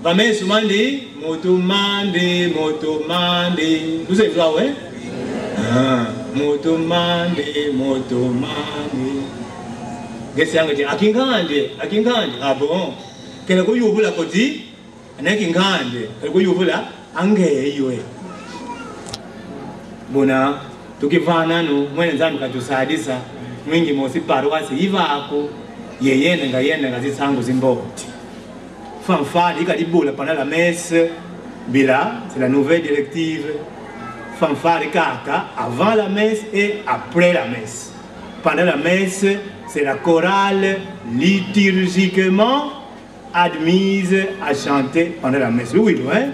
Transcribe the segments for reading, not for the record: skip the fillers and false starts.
Vame soumandi, motomande, motomande. Vous savez ça, ouais? Motomande, motomande. Qu'est-ce que c'est? Akingande. Ah bon? Quel que vous la côté? Anakingande. Quel que vous la? Angeyo. Bona, tukivana no, mwene nzami katusadisa. Mwingi mosi paroisse ivako. Yeyene nga zisangu zimboti. Fanfare, il y a pendant la messe, Bila, c'est la nouvelle directive. Fanfare Kaka, avant la messe et après la messe. Pendant la messe, c'est la chorale liturgiquement admise à chanter pendant la messe. Oui, hein?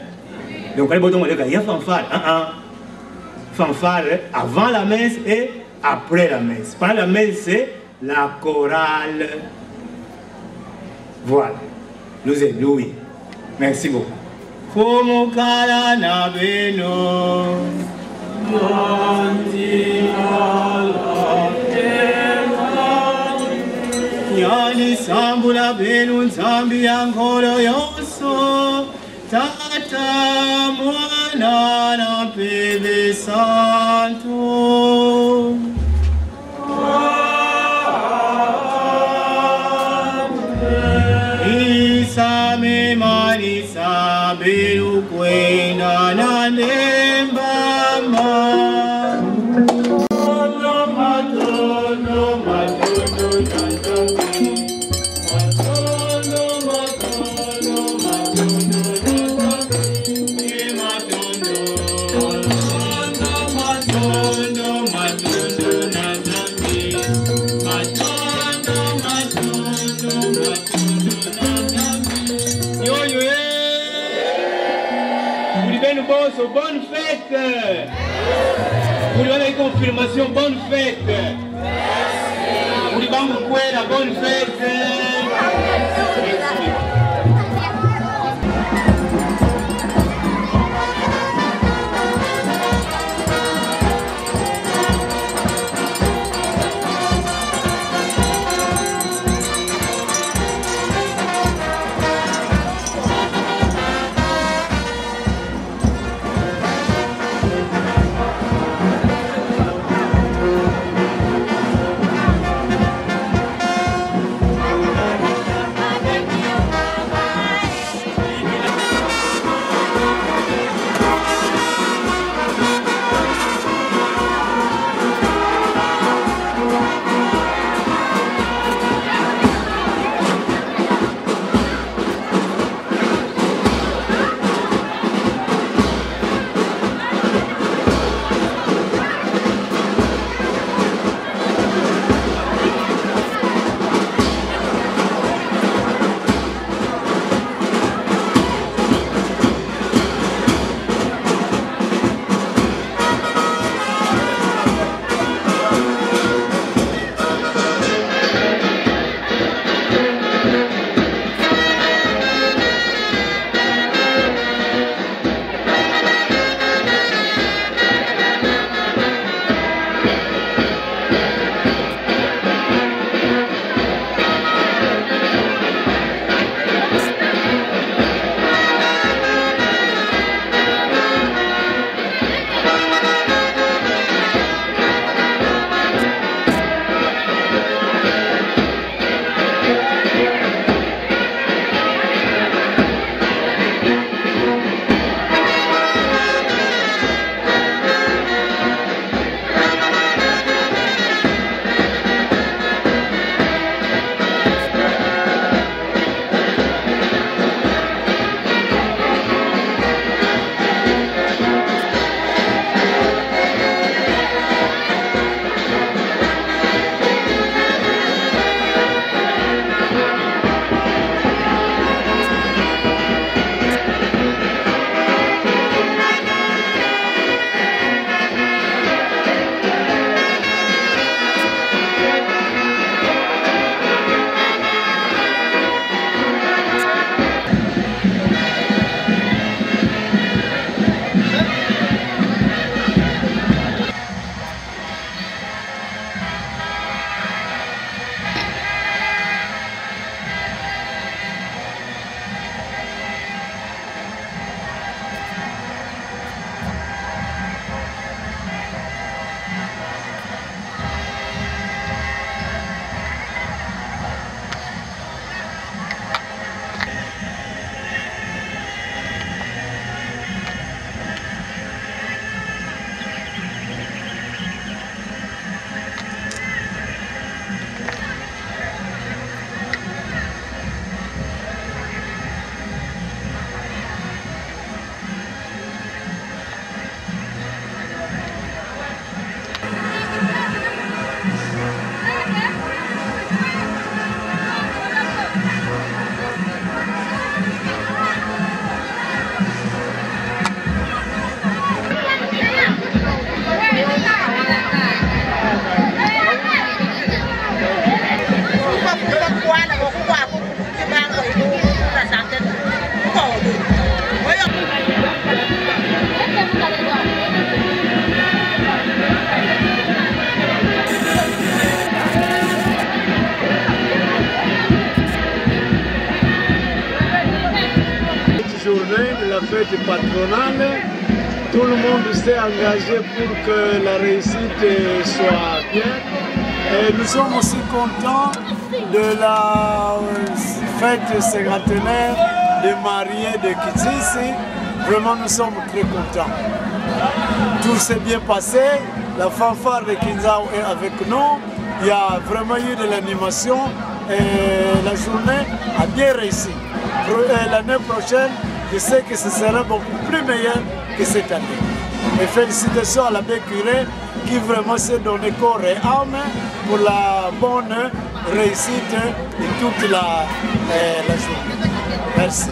Donc, il y a fanfare. Fanfare avant la messe et après la messe. Pendant la messe, c'est la chorale. Voilà. Nous êtes Louis. Merci beaucoup. Fomokala na beno. Yani sambula benu nzambi yankolo yoso. Tata mwana na pebe santo. Me marisa beru kwenda na nembama. Bonne fête! Vous lui avez confirmation, bonne fête! Vous lui avez la bonne fête! journée de la fête patronale. Tout le monde s'est engagé pour que la réussite soit bien. Et nous sommes aussi contents de la fête cinquantenaire des mariés de Kizisi. Vraiment, nous sommes très contents. Tout s'est bien passé. La fanfare de Kinzao est avec nous. Il y a vraiment eu de l'animation et la journée a bien réussi. L'année prochaine, je sais que ce sera beaucoup plus meilleur que cette année. Et félicitations à l'abbé curé qui vraiment s'est donné corps et âme pour la bonne réussite de toute la journée. Merci.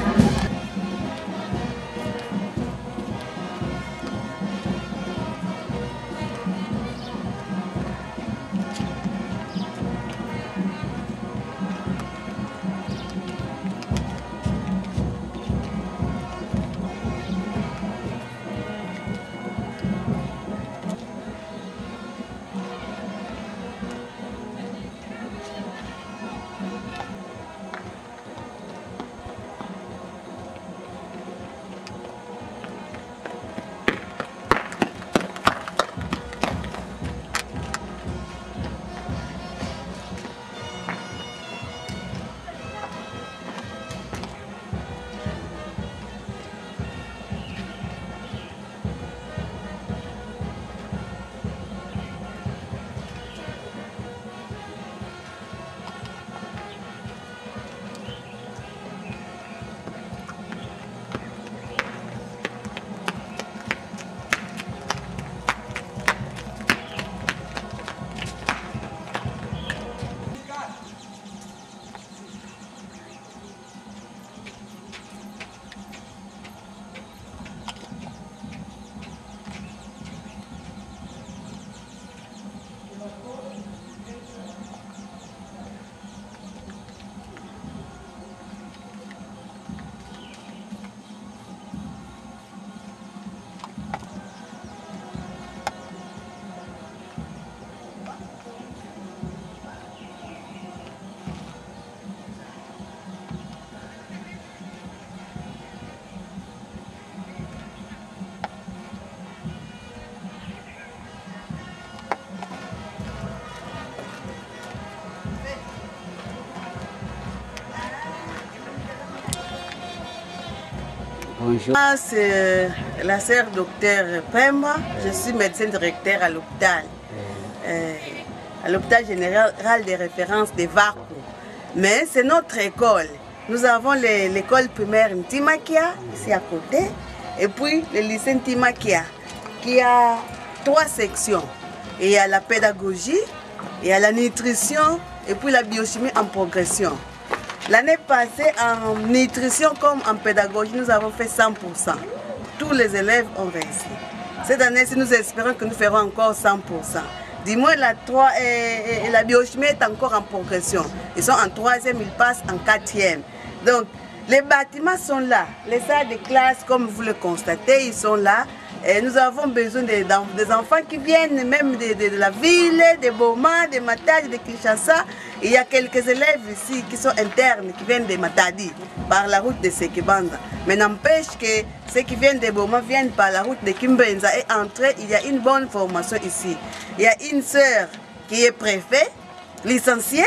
Bonjour. C'est la sœur docteur Pemba. Je suis médecin directeur à l'hôpital général de référence de Varco. Mais c'est notre école. Nous avons l'école primaire Ntimakia, ici à côté, et puis le lycée Ntimakia, qui a 3 sections. Il y a la pédagogie, il y a la nutrition, et puis la biochimie en progression. L'année passée, en nutrition comme en pédagogie, nous avons fait 100%. Tous les élèves ont réussi. Cette année-ci, nous espérons que nous ferons encore 100%. Du moins, la biochimie est encore en progression. Ils sont en 3e, ils passent en 4e. Donc, les bâtiments sont là. Les salles de classe, comme vous le constatez, ils sont là. Et nous avons besoin des enfants qui viennent même de la ville, de Boma, de Matadi, de Kinshasa. Il y a quelques élèves ici qui sont internes, qui viennent de Matadi, par la route de Sekibanda. Mais n'empêche que ceux qui viennent de Boma viennent par la route de Kimbenza. Et entre eux, il y a une bonne formation ici. Il y a une sœur qui est préfet, licenciée,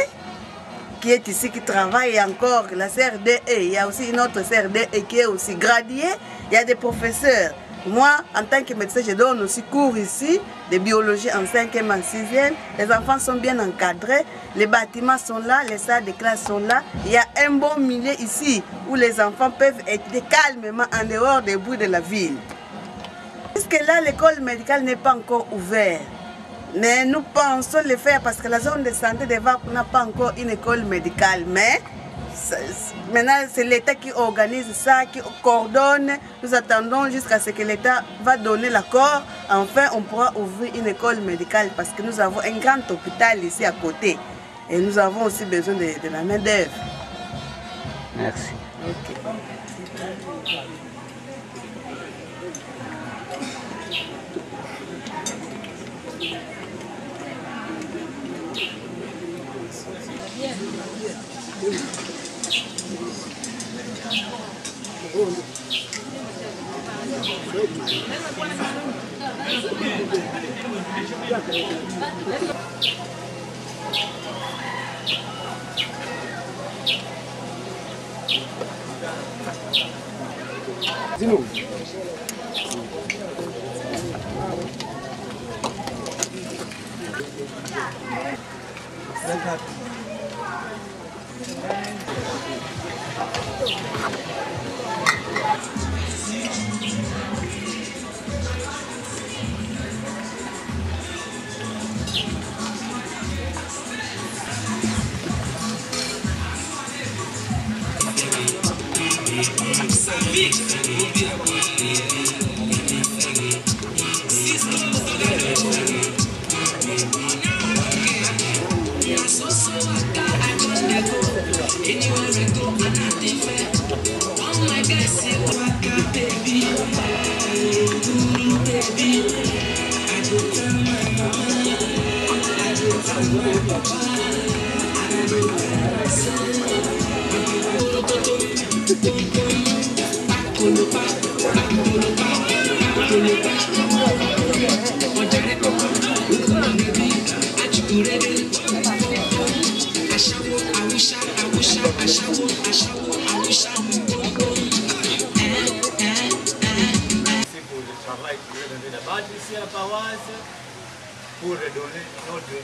qui est ici, qui travaille, et encore la sœur DE. Il y a aussi une autre sœur DE qui est aussi graduée. Il y a des professeurs. Moi, en tant que médecin, je donne aussi cours ici de biologie en 5e, en 6e. Les enfants sont bien encadrés, les bâtiments sont là, les salles de classe sont là. Il y a un bon milieu ici où les enfants peuvent être calmement en dehors des bruits de la ville. Puisque là, l'école médicale n'est pas encore ouverte. Mais nous pensons le faire parce que la zone de santé de Varco n'a pas encore une école médicale. Mais maintenant, c'est l'État qui organise ça, qui coordonne. Nous attendons jusqu'à ce que l'État va donner l'accord. Enfin, on pourra ouvrir une école médicale parce que nous avons un grand hôpital ici à côté. Et nous avons aussi besoin de la main-d'œuvre. Merci. Okay. Dis-nous. Ici à la paroisse pour redonner notre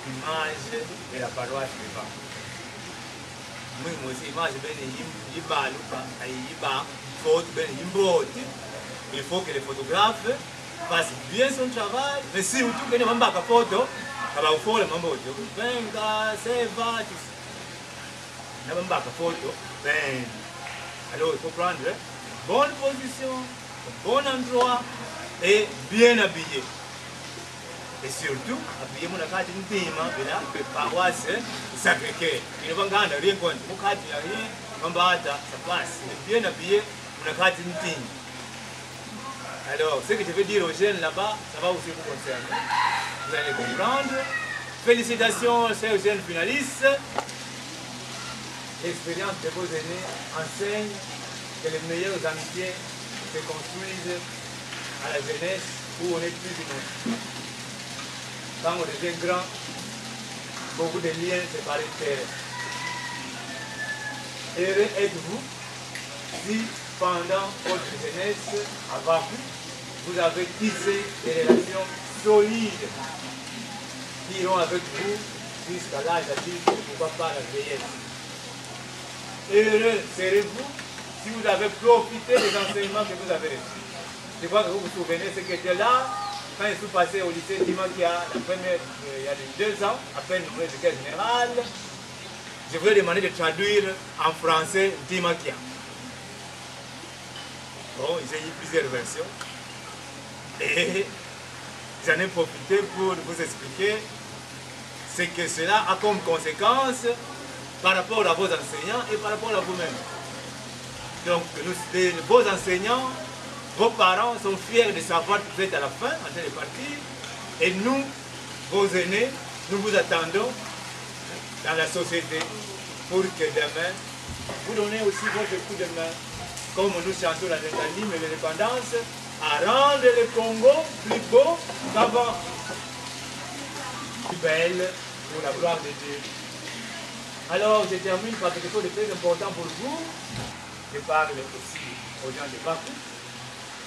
image de la paroisse de Bas. Moi aussi, image il faut que les photographes fassent bien son travail, mais surtout que les gens ne photo, ça va faire les gens venga, c'est va, tout ça. Les gens photo, ben, alors il faut prendre une bonne position, un bon endroit et bien habillé. Et surtout, habillé mon carte de thème, la paroisse Sacré-Cœur. Il ne va pas rien contre. Mon carte de rien, on va sa place. Bien habillé, mon carte de thème. Alors, ce que je veux dire aux jeunes là-bas, ça va aussi vous concerner. Vous allez comprendre. Félicitations, chers jeunes finalistes. L'expérience de vos aînés enseigne que les meilleures amitiés se construisent à la jeunesse où on est plus humain. Quand on devient grand, beaucoup de liens se perdent. Heureux êtes-vous si pendant votre jeunesse à Bakou, vous avez tissé des relations solides qui iront avec vous jusqu'à l'âge adulte et pourquoi pas la vieillesse. Heureux serez-vous si vous avez profité des enseignements que vous avez reçus. Je crois que vous vous souvenez ce qui était là quand je suis passé au lycée Timakia, il y a 2 ans, après le secrétaire général. Je voulais demander de traduire en français Timakia. Bon, j'ai eu plusieurs versions et j'en ai profité pour vous expliquer ce que cela a comme conséquence par rapport à vos enseignants et par rapport à vous-même. Donc, vos enseignants, vos parents sont fiers de savoir que vous êtes à la fin, en train de partir, et nous, vos aînés, nous vous attendons dans la société pour que demain, vous donnez aussi votre coup de main, comme nous chantons la l'hymne de l'indépendance, à rendre le Congo plus beau qu'avant, plus belle pour la gloire de Dieu. Alors, je termine par quelque chose de très important pour vous. Je parle aussi aux gens de Bakou.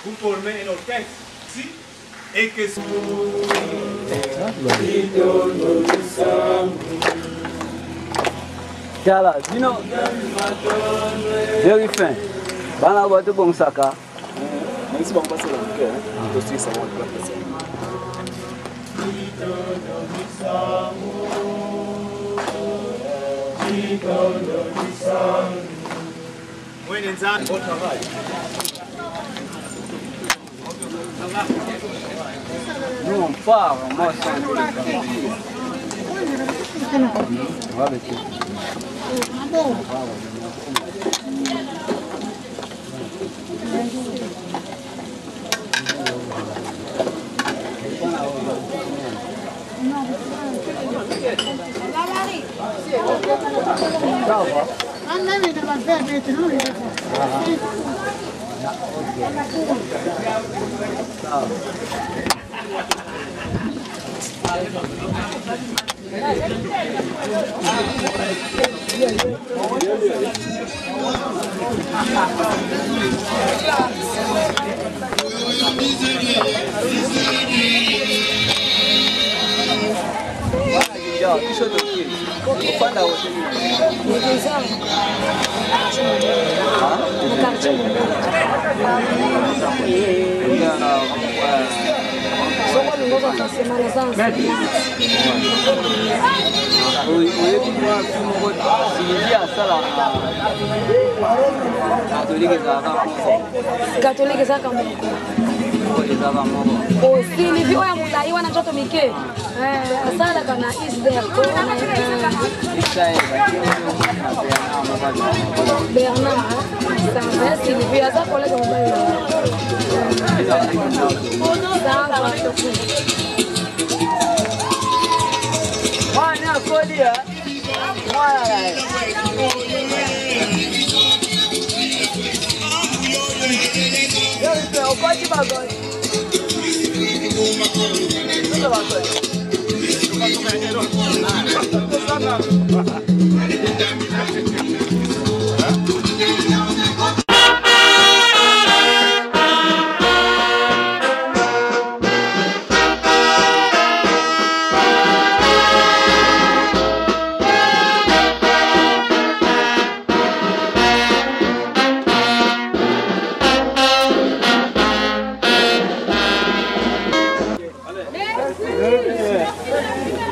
Vous formez un orchestre ici et que Tiala, dino. Very fine. Bana watu bong saka. Nisi bang pasal ke? Dosi sama orang pasal. Bon travail. Nous on part, moi c'est vais maintenant les faire. Catholique za kama aussi ni vio ya mudaiwa na mtoto mike asala kana is there Bernard ça c'est ni vio za collègue mobile Wana kodia. Wala. Eu gosto de bagulho.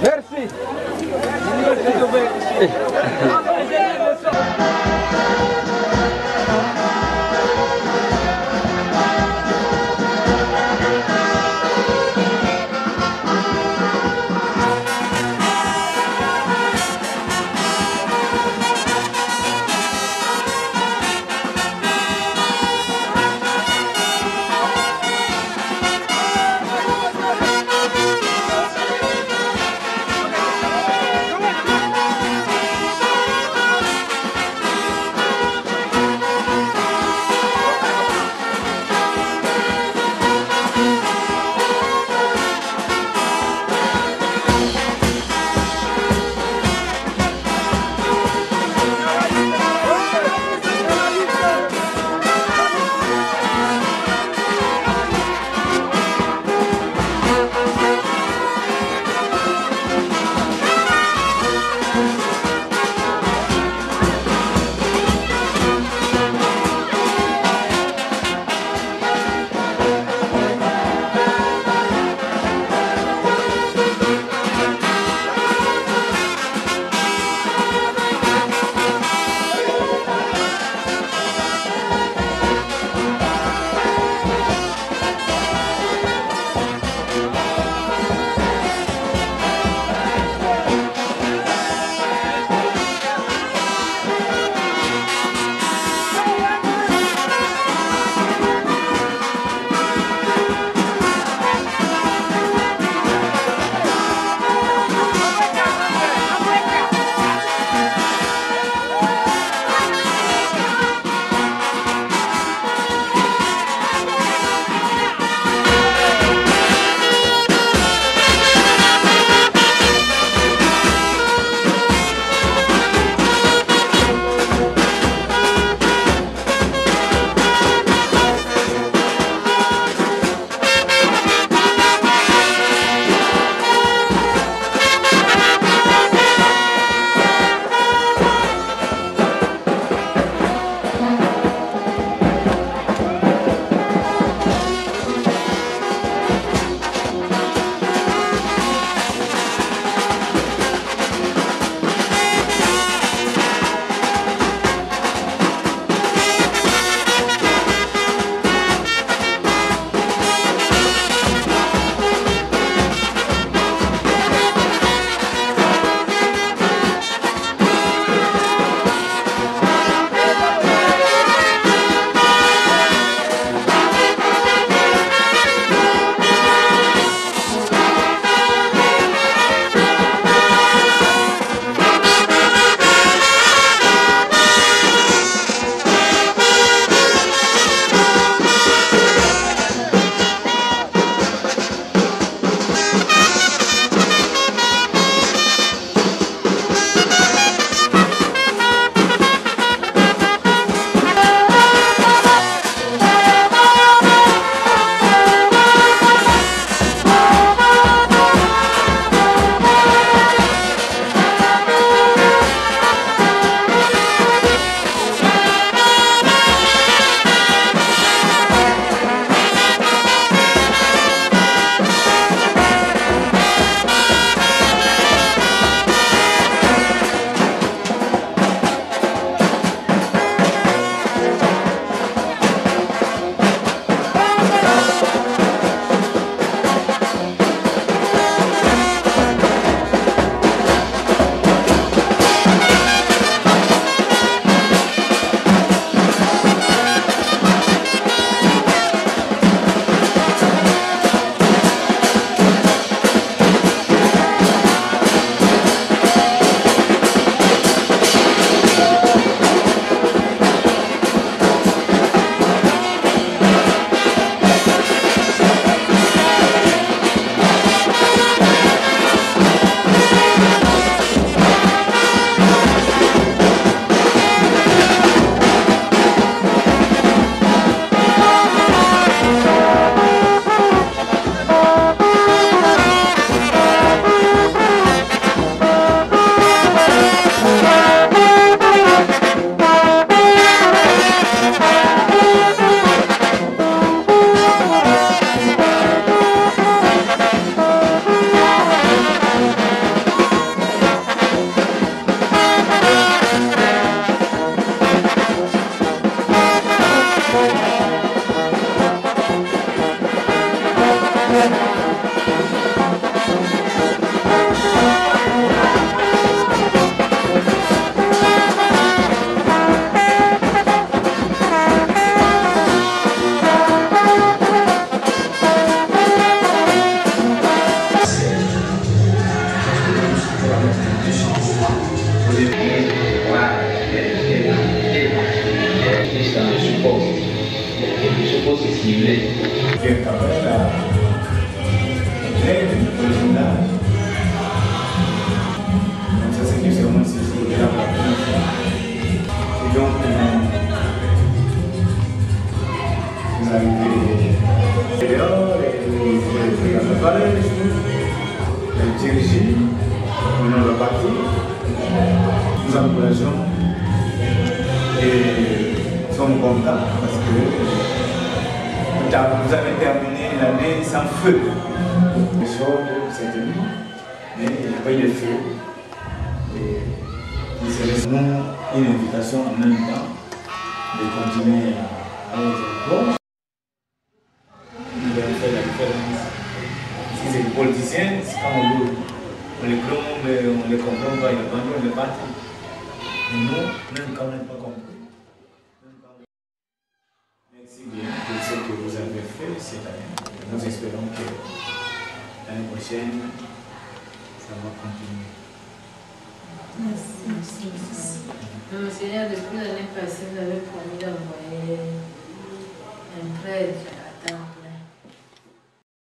Merci. ciblés. Pierre Cabrel a l'aide du président. Donc ça c'est que c'est vraiment ici là pour la première fois. Et donc vous arrivez dehors et la préparer les choses, les diriger, nous le parti, nous encourageons et sommes contents parce que vous avez terminé l'année sans feu. Les choses, c'est tenu, mais il n'y a pas eu de feu. Et il serait nous une invitation en même temps de continuer à notre cours. Nous allons faire la différence. Si c'est les politiciens, c'est quand on les plombe, on les comprend pas, ils abandonnent le parti. Mais nous, même quand on n'a pas compris. Merci bien pour ce que vous avez fait cette année. Nous espérons que l'année prochaine, ça va continuer. Merci. Monseigneur, depuis l'année passée, vous avez promis d'envoyer un prêtre